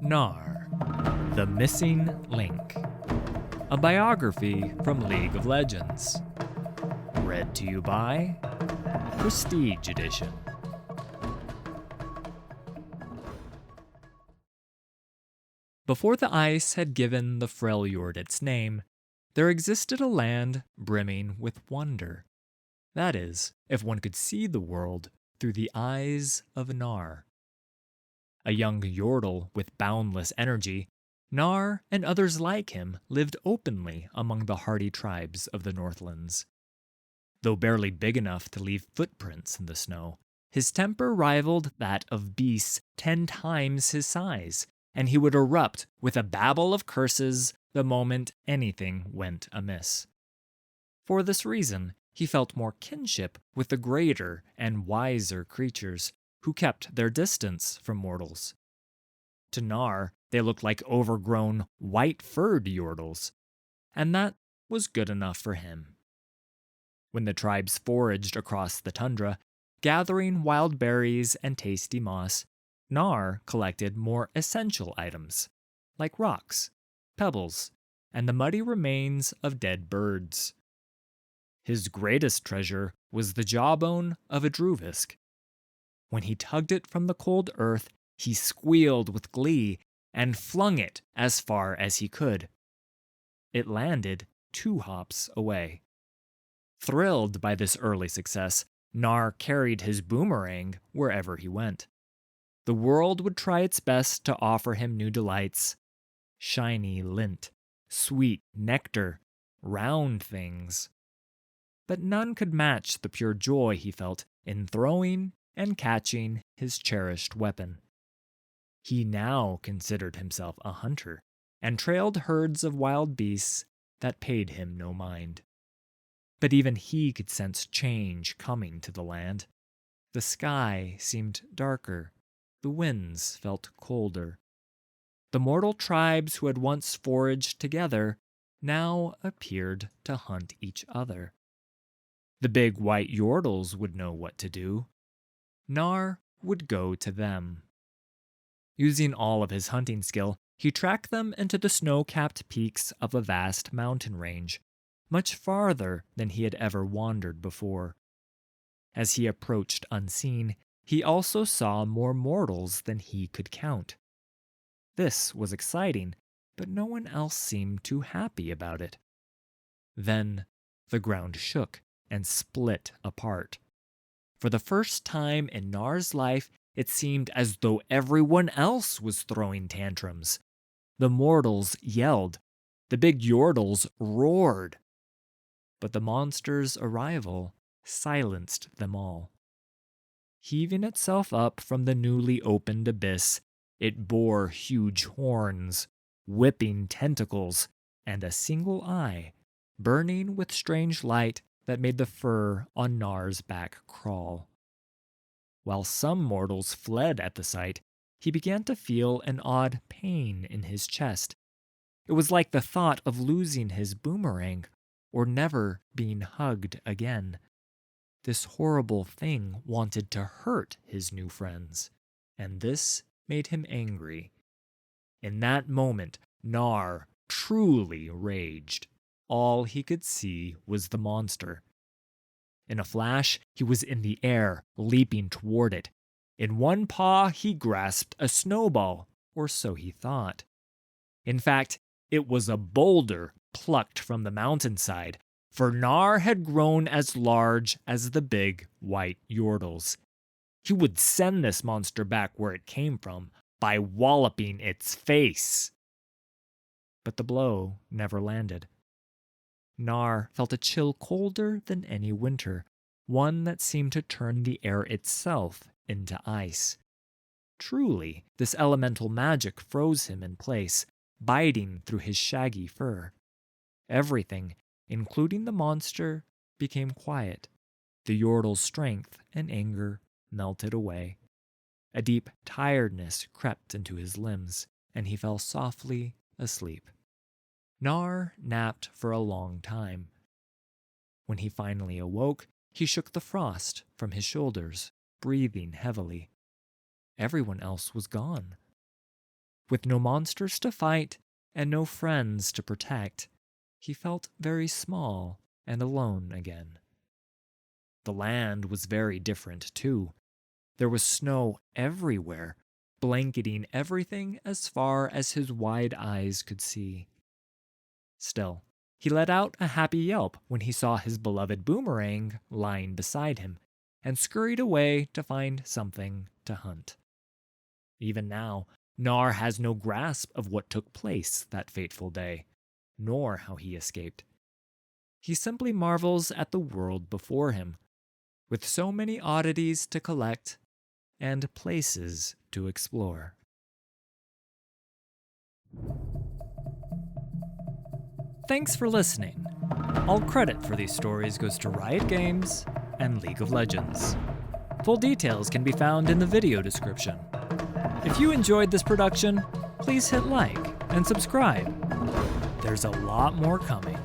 Gnar, The Missing Link. A biography from League of Legends. Read to you by Prestige Edition. Before the ice had given the Freljord its name, there existed a land brimming with wonder. That is, if one could see the world through the eyes of Gnar. A young Yordle with boundless energy, Gnar and others like him lived openly among the hardy tribes of the Northlands. Though barely big enough to leave footprints in the snow, his temper rivaled that of beasts 10 times his size, and he would erupt with a babble of curses the moment anything went amiss. For this reason, he felt more kinship with the greater and wiser creatures who kept their distance from mortals. To Gnar, they looked like overgrown, white-furred Yordles, and that was good enough for him. When the tribes foraged across the tundra, gathering wild berries and tasty moss, Gnar collected more essential items, like rocks, pebbles, and the muddy remains of dead birds. His greatest treasure was the jawbone of a Druvisk. When he tugged it from the cold earth, he squealed with glee and flung it as far as he could. It landed 2 hops away. Thrilled by this early success, Gnar carried his boomerang wherever he went. The world would try its best to offer him new delights: shiny lint, sweet nectar, round things. But none could match the pure joy he felt in throwing and catching his cherished weapon. He now considered himself a hunter, and trailed herds of wild beasts that paid him no mind. But even he could sense change coming to the land. The sky seemed darker, the winds felt colder. The mortal tribes who had once foraged together now appeared to hunt each other. The big white Yordles would know what to do. Gnar would go to them. Using all of his hunting skill, he tracked them into the snow-capped peaks of a vast mountain range, much farther than he had ever wandered before. As he approached unseen, he also saw more mortals than he could count. This was exciting, but no one else seemed too happy about it. Then the ground shook and split apart. For the first time in Gnar's life, it seemed as though everyone else was throwing tantrums. The mortals yelled. The big Yordles roared. But the monster's arrival silenced them all. Heaving itself up from the newly opened abyss, it bore huge horns, whipping tentacles, and a single eye, burning with strange light that made the fur on Gnar's back crawl. While some mortals fled at the sight, he began to feel an odd pain in his chest. It was like the thought of losing his boomerang, or never being hugged again. This horrible thing wanted to hurt his new friends, and this made him angry. In that moment, Gnar truly raged. All he could see was the monster. In a flash, he was in the air, leaping toward it. In one paw, he grasped a snowball, or so he thought. In fact, it was a boulder plucked from the mountainside, for Gnar had grown as large as the big white Yordles. He would send this monster back where it came from by walloping its face. But the blow never landed. Gnar felt a chill colder than any winter, one that seemed to turn the air itself into ice. Truly, this elemental magic froze him in place, biting through his shaggy fur. Everything, including the monster, became quiet. The Yordle's strength and anger melted away. A deep tiredness crept into his limbs, and he fell softly asleep. Gnar napped for a long time. When he finally awoke, he shook the frost from his shoulders, breathing heavily. Everyone else was gone. With no monsters to fight and no friends to protect, he felt very small and alone again. The land was very different, too. There was snow everywhere, blanketing everything as far as his wide eyes could see. Still, he let out a happy yelp when he saw his beloved boomerang lying beside him, and scurried away to find something to hunt. Even now, Gnar has no grasp of what took place that fateful day, nor how he escaped. He simply marvels at the world before him, with so many oddities to collect and places to explore. Thanks for listening. All credit for these stories goes to Riot Games and League of Legends. Full details can be found in the video description. If you enjoyed this production, please hit like and subscribe. There's a lot more coming.